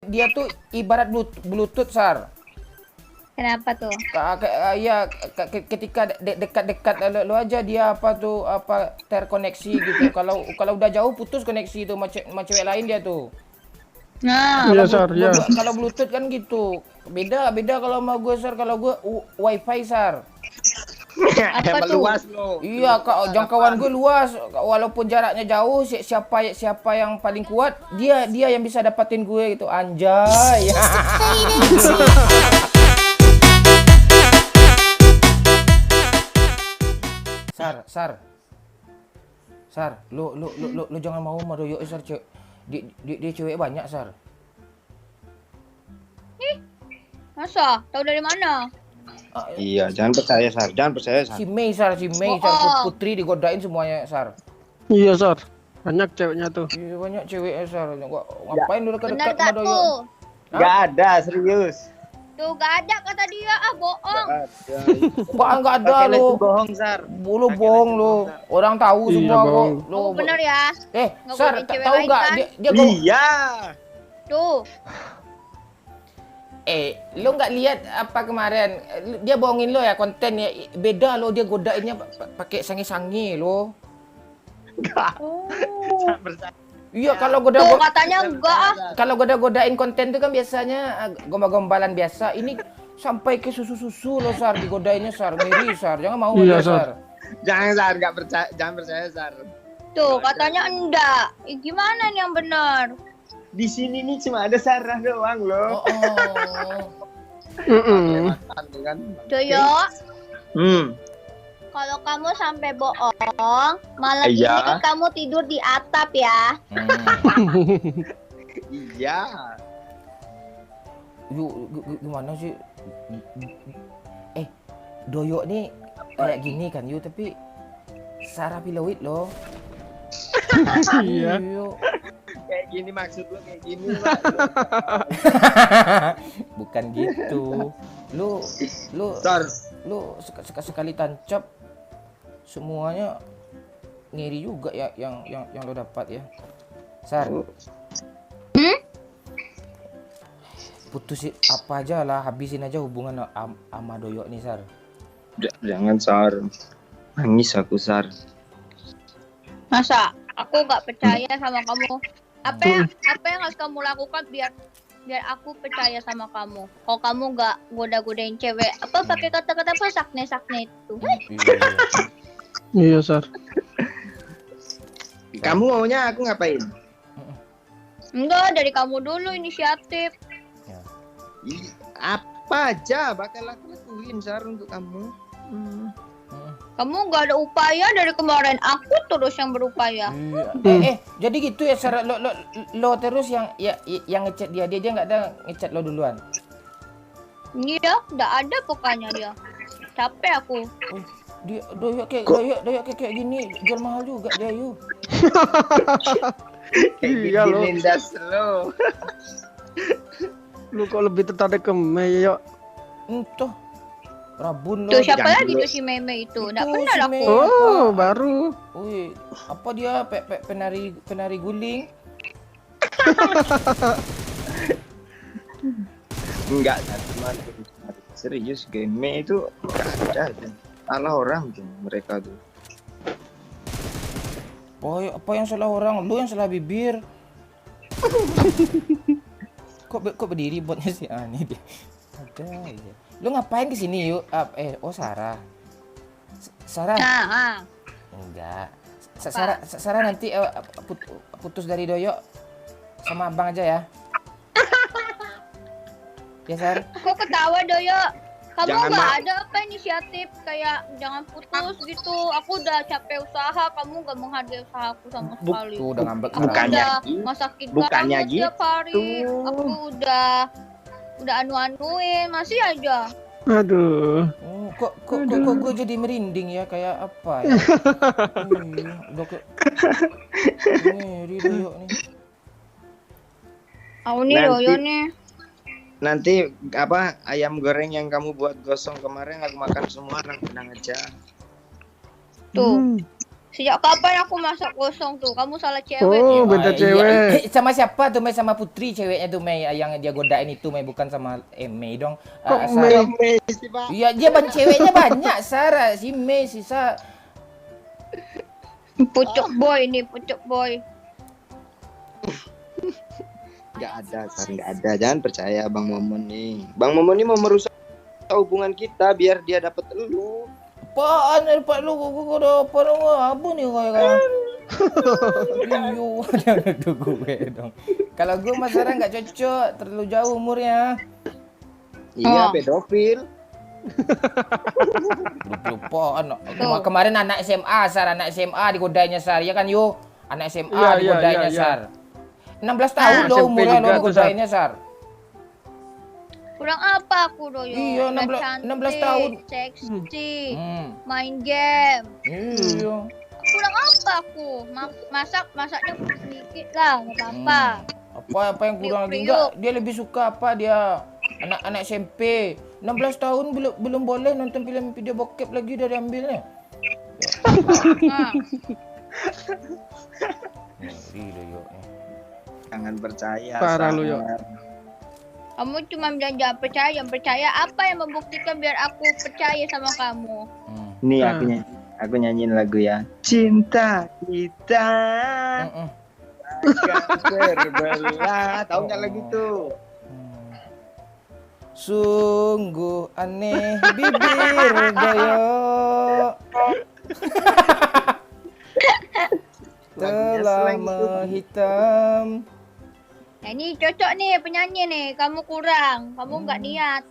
dia tuh ibarat Bluetooth, Sar. Kenapa tuh? Ya ketika dekat-dekat lo aja dia terkoneksi gitu. Kalau udah jauh putus koneksi itu sama cewek lain dia tuh. Nah, Iya, Sar, ya. Kalau Bluetooth kan gitu. Beda kalau sama gue, Sar. Kalau gue WiFi, Sar. apa tuh? Luas lo. Iya, jangkauan gue luas. Walaupun jaraknya jauh, siapa yang paling kuat, dia yang bisa dapatin gue gitu. Anjay. Sar, lu jangan mau sama Doyo, Sar. Dia cewek banyak, Sar. Masa? Tahu dari mana? Iya, jangan percaya, Sar. Jangan percaya, Sar. Si Mei, Sar. Putri digodain semuanya, Sar. Iya, Sar. Banyak ceweknya tuh. Iya, banyak ceweknya, Sar. Ngapain lu Benar dekat-dekat sama gak Doyo? tuh? Gak ada, serius. Tuh gak ada kata dia, bohong. Enggak ada lu. Bohong, Sar. Lu bohong lu. Orang tahu Iya, semua kok. bohong. Lu Bener ya? Nggak Sar, godain cewek tahu lain, enggak kan? dia Iya. Tuh. Lu nggak lihat apa kemarin? Dia bohongin lo ya kontennya. Beda lo, dia godainnya pakai sange-sange lo. Oh. Jangan percaya. Iya, kalau Tuh katanya enggak ah. kalau goda-godain konten itu kan biasanya gombal-gombalan biasa. Ini sampai ke susu-susu lo, Sar, digodainnya, Sar. Ngiri, Sar. Jangan mau Iya, dia, Sar. Sar. Jangan, Sar. Gak percaya. Jangan percaya, Sar. Tuh katanya enggak. Gimana nih yang benar? Di sini nih cuma ada Sarah doang loh. Mm-mm. Doyo, Hmm. kalau kamu sampai bohong, malam Iya. ini kamu tidur di atap ya. Iya. Gimana sih? Doyo nih kayak gini kan, tapi Sarah Pilowit loh. Iya. Kayak gini maksud lo, kayak gini, Pak. Bukan gitu. Lu Sar. sekali tancap semuanya ngiri juga ya yang lo dapat ya. Sar. Putusin apa aja lah, habisin aja hubungan sama Doyo nih, Sar. Jangan, Sar. Nangis aku, Sar. Masa? Aku nggak percaya sama kamu. Apa yang harus kamu lakukan biar aku percaya sama kamu? Kalau kamu nggak goda-godain cewek, apa pakai kata-kata apa sakne itu? Iya, Sar. Kamu maunya aku ngapain? Enggak, dari kamu dulu inisiatif. Apa aja bakal aku lakuin, Sar, untuk kamu. Kamu nggak ada upaya dari kemarin. Aku terus yang berupaya. Jadi gitu ya, Sar. Lo terus yang ngechat dia aja nggak ada ngechat lo duluan. Iya, nggak ada pokoknya dia. Capek aku. Doyo kayak gini jual mahal juga dia, yuk. Iya, lo. Nindas lo. Lu kok lebih tertarik ke Mei, yuk. Tuh. Rabun lo. Tuh siapa jangan lagi dulu. tuh si Meme itu? Nggak Itu kenal si aku. Meme. Oh, baru. Wih, apa dia penari guling? Enggak, cuma serius game itu enggak ada. Salah orang tuh mereka tuh. Oh, apa yang salah orang? Lu yang salah bibir. Kok berdiri botnya si Ani dia. Ada aja. Lu ngapain ke sini, yuk? Sarah. Sarah. Enggak. Sarah nanti putus dari Doyo sama abang aja ya. Ya, Sar. Aku ketawa Doyo. Kamu Jangan, nggak Mak. ada apa inisiatif kayak jangan putus gitu. Aku udah capek usaha, kamu nggak menghargai usahaku sama sekali. Tuh udah ngambek. Bukannya Udah gitu. masakin Bukannya kamu tiap hari. Aku udah anu-anuin, masih aja. Aduh. Kok gue jadi merinding ya, kayak apa ya? Udah ngeri Doyo nih. Aku nih Nanti- Doyo nih. Nanti apa ayam goreng yang kamu buat gosong kemarin aku makan semua, tenang aja. Tuh. Sejak kapan aku masak kosong tuh? Kamu salah cewek Oh, nih. beda Iya. cewek. Sama siapa tuh Mei? Sama Putri ceweknya tuh Mei yang dia godain itu Mei, bukan sama Mei dong. Kok Sarah. Mei? Iya, dia ceweknya banyak Sarah, si Mei, si Pucuk boy nih, pucuk boy. Nggak ada, Sar, nggak ada. Jangan percaya Bang Momon nih. Bang Momon ini mau merusak hubungan kita biar dia dapat elu. Apaan Pak lu gua udah apa dong apa nih kayak iyo jangan tunggu gue dong. Kalau gue sama Sarah nggak cocok, terlalu jauh umurnya. Iya, Oh. pedofil. Lupa kemarin anak SMA anak SMA digodainya Sar, ya kan yuk. Anak SMA Iya, iya, digodainya iya, iya. Sar. 16 tahun loh SMP umurnya juga lo tuh, digodainya Sar. Kurang apa aku Doyo? Iya, Udah 16 tahun. Seksi, Hmm. main game. Iya. Kurang apa aku? Masaknya sedikit lah, nggak apa-apa. Apa yang kurang lagi? Priuk-priuk. Enggak, dia lebih suka apa dia? Anak SMP. 16 tahun belum boleh nonton film video bokep lagi dari ambilnya. Nah, Ngeri loh yuk. Jangan percaya. Parah Sar. lu, Yo. kamu cuma bilang jangan percaya. Apa yang membuktikan biar aku percaya sama kamu? Nih aku nyanyiin lagu ya. Cinta kita akan terbelah. Tahu nggak lagu tuh? Sungguh aneh bibir Doyo telah menghitam. Nah, ini cocok nih penyanyi nih. Kamu kurang. Kamu nggak niat.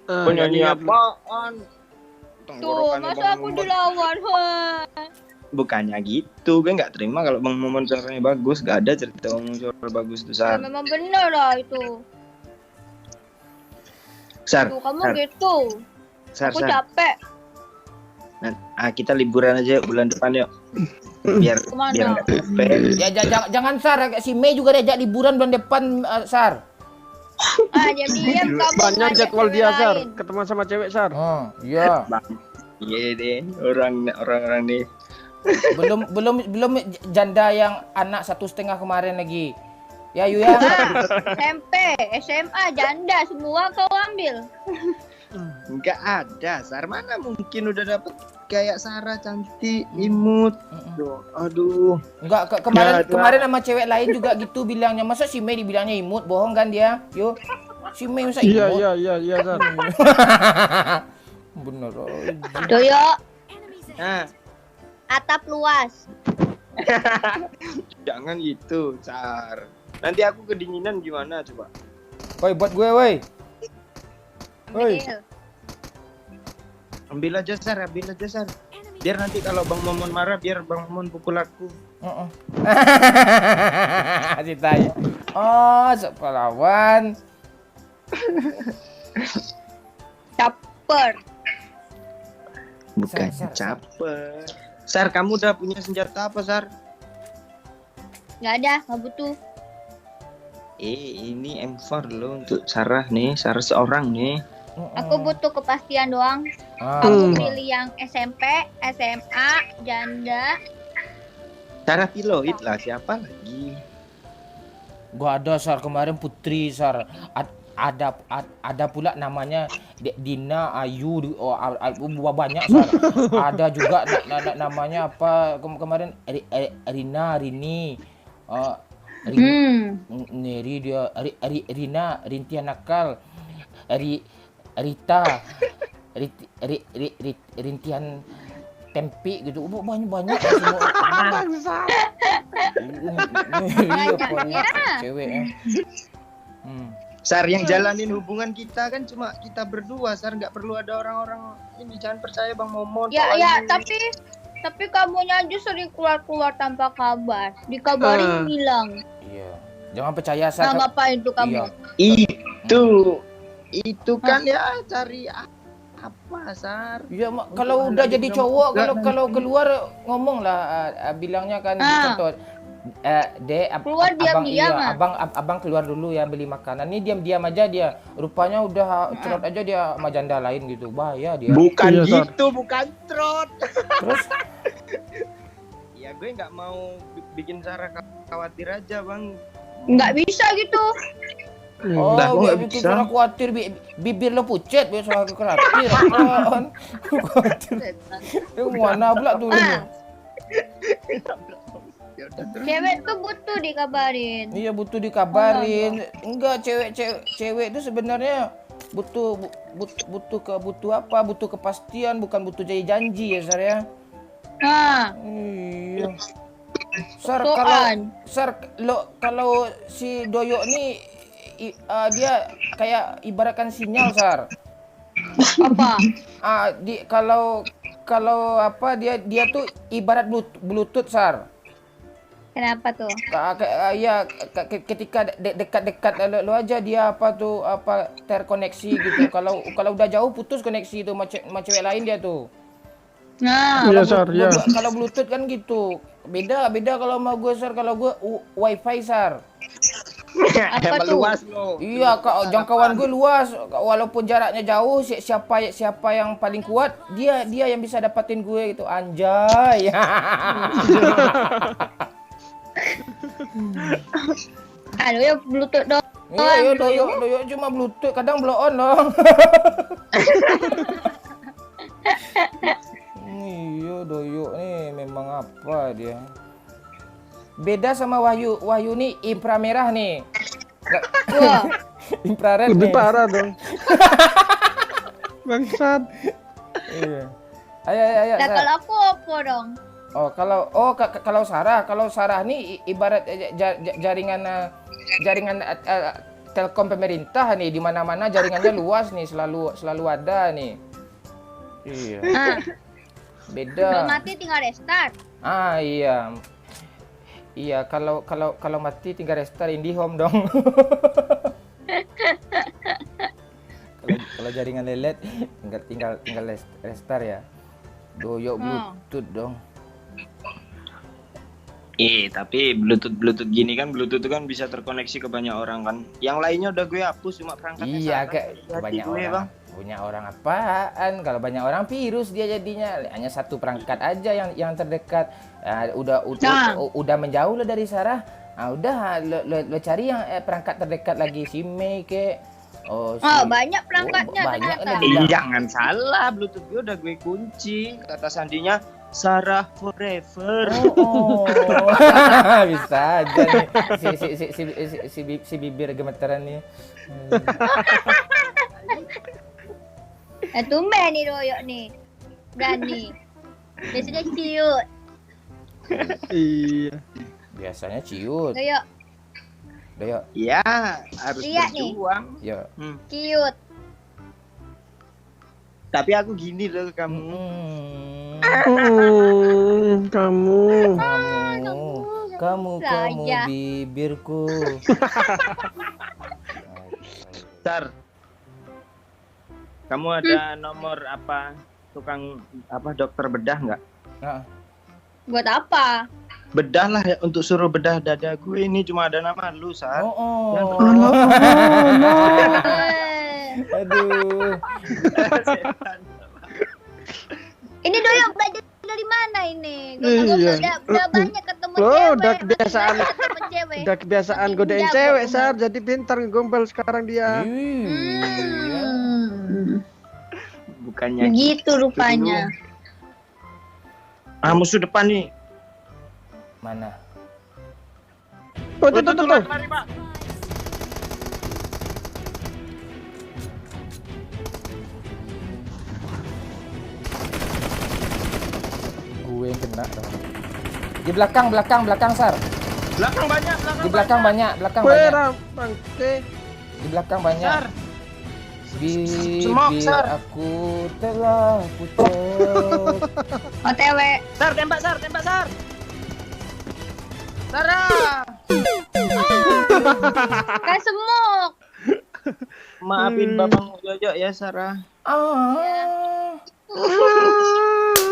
Penyanyi apaan? Tuh, masa aku dilawan? Wah. Bukannya gitu, gue nggak terima kalau Bang Momon suaranya bagus. Gak ada cerita Bang Momon suara bagus tuh, Ya, Sar. memang bener lah itu. Sar, Tuh, kamu Sar, gitu. Sar, Aku Sar. capek. Nah, kita liburan aja bulan depan yuk. Biar Kemana? nggak capek. Ya jangan Sar, si Mei juga diajak liburan bulan depan Sar. Diam kamu. Banyak ngajak jadwal cewek dia, Sar. lain. Ketemu sama cewek, Sar. Oh, iya. Iya deh, orang-orang nih. belum janda yang anak 1,5 kemarin lagi. Ya Yu ya. SMP, SMA, janda semua kau ambil. Nggak ada, Sar. Mana mungkin udah dapet kayak Sarah cantik, imut. Tuh, aduh. Enggak kemarin sama cewek lain juga gitu bilangnya. Masa si Mei dibilangnya imut? Bohong kan dia? Yo. Si Mei masa Iya, imut? iya, Sar. Bener. Doyo, Nah, atap luas. jangan gitu, Sar. Nanti aku kedinginan gimana coba? Woi, buat gue, woi. Woi. Ambil. Ambil aja, Sar. Biar nanti kalau Bang Momon marah, biar Bang Momon pukul aku. Heeh. Ceritanya. Oh, sok pahlawan. Caper. Bukan Sar. caper. Sar, kamu udah punya senjata apa, Sar? Nggak ada, nggak butuh. Ini M4 loh untuk Sarah nih, Sarah seorang nih. Aku butuh kepastian doang. Ah. Kamu pilih yang SMP, SMA, janda. Sarah Piloid lah, siapa lagi? Gua ada Sar kemarin Putri Sar. Ada pula namanya Dina Ayu banyak Sar. Ada juga namanya apa kemarin Rina Rini. Neri dia Rina Rintian Nakal. Rita Rintian Tempe gitu. Banyak semua. Banyaknya. Cewek ya. Sar, yang jalanin hubungan kita kan cuma kita berdua, Sar, nggak perlu ada orang-orang ini. Jangan percaya Bang Momon. Ya, Pak ya, Ayu. tapi kamunya aja sering keluar tanpa kabar. Dikabarin hilang. Iya. Jangan percaya Nah, Sar. ngapain tuh kamu? Iya. Itu kan ya cari apa, Sar? Ya, kalau udah jadi cowok, kalau keluar ngomong lah, bilangnya kan contoh, Keluar diam-diam, iya, abang keluar dulu ya beli makanan. Ini diam-diam aja dia. Rupanya udah cerot aja dia sama janda lain gitu. Bahaya dia. Bukan Iya, Sar. gitu, bukan trot. Terus gue nggak mau bikin Sarah khawatir aja bang. Nggak bisa gitu. Oh, Lah, kok nggak bikin bisa? Sarah khawatir, bibir lo pucet, biasa aku khawatir. Apaan? Khawatir. Mana pula tuh? Ah, cewek tuh butuh dikabarin. Iya butuh dikabarin. Enggak, cewek itu sebenarnya butuh apa? Butuh kepastian, bukan butuh janji ya, Sar ya. Nah, Iya. Sar, soan. kalau si Doyo nih dia kayak ibaratkan sinyal, Sar. Apa? Kalau apa dia tuh ibarat Bluetooth, Sar. Kenapa tuh? Ya ketika dekat-dekat lo aja dia terkoneksi gitu. Kalau udah jauh putus koneksi itu sama cewek lain dia tuh. Nah, Iya, Sar, ya. Kalau Bluetooth kan gitu. Beda kalau sama gue, Sar. Kalau gue WiFi, Sar. apa tuh? Luas lo. Iya, jangkauan gue luas. Walaupun jaraknya jauh, siapa yang paling kuat, dia yang bisa dapatin gue gitu. Anjay. Aduh ya Bluetooth dong. Iya, Doyo cuma Bluetooth, kadang blow on loh. Iya, Doyo nih memang apa dia. Beda sama Wahyu nih inframerah nih. Wah, Infrared Lebih nih. parah dong. Bangsat. Iya. Ayo. nah Sar. kalau aku apa dong? Kalau Sarah nih ibarat jaringan Telkom pemerintah nih, di mana-mana jaringannya luas nih, selalu ada nih. Iya. Ah, Beda. kalau mati tinggal restart. Iya. Iya, kalau mati tinggal restart IndiHome dong. Kalau jaringan lelet tinggal restart ya. Doyok Bluetooth dong. Tapi Bluetooth gini kan, Bluetooth kan bisa terkoneksi ke banyak orang kan. Yang lainnya udah gue hapus, cuma perangkatnya Iya, Sarah. kayak Hati-hati banyak gue, orang. Bang. Punya orang apaan? Kalau banyak orang virus dia jadinya. Hanya satu perangkat aja yang terdekat. Udah menjauh lo dari Sarah. Udah lo cari yang perangkat terdekat lagi, si Mei ke. Banyak perangkatnya banyak ternyata. Jangan salah, Bluetooth gue udah gue kunci. Kata sandinya Sarah forever. Bisa aja nih si bibir gemeteran nih. Tumben nih Doyok nih. Berani. Biasanya ciut. Iya. Biasanya ciut. Doyok, Ya, harus Lihat nih. berjuang. Ya. ciut. Tapi aku gini loh ke kamu. Kamu Saya. bibirku. Sar, kamu ada nomor apa tukang dokter bedah nggak? Nah, Buat apa? Bedah lah ya, untuk suruh bedah dada gue, ini cuma ada nama lu, Sar. Aduh. Ini Doyok belajar dari mana ini? Iya. Udah banyak ketemu Loh, cewek. udah kebiasaan. banyak ketemu cewek. Udah kebiasaan Makin godain jago cewek, umur. Sar. Jadi pintar ngegombal sekarang dia. Iya. Bukannya Begitu rupanya. musuh depan nih. Mana? Oh, tuh. Mari, Pak. Gue yang kena dong. Di belakang, Sar. Belakang banyak, Di belakang banyak. Merah, bangke. Di belakang banyak. Sar. Bibir Sar. aku telah pucat. OTW. Sar, tembak, Sar. Sarah. Kayak semuk. Maafin Babang Jojo ya, Sarah.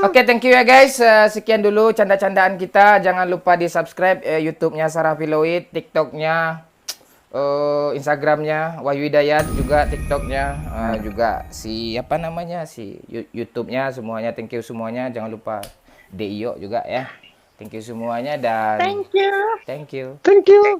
Oke, thank you ya guys. Sekian dulu canda-candaan kita. Jangan lupa di subscribe YouTube-nya Sarah Filoid, TikTok-nya, Instagram-nya Wahyu Hidayat, juga TikTok-nya, juga si YouTube-nya semuanya. Thank you semuanya. Jangan lupa Deio juga ya. Thank you semuanya dan Thank you. thank you. Thank you.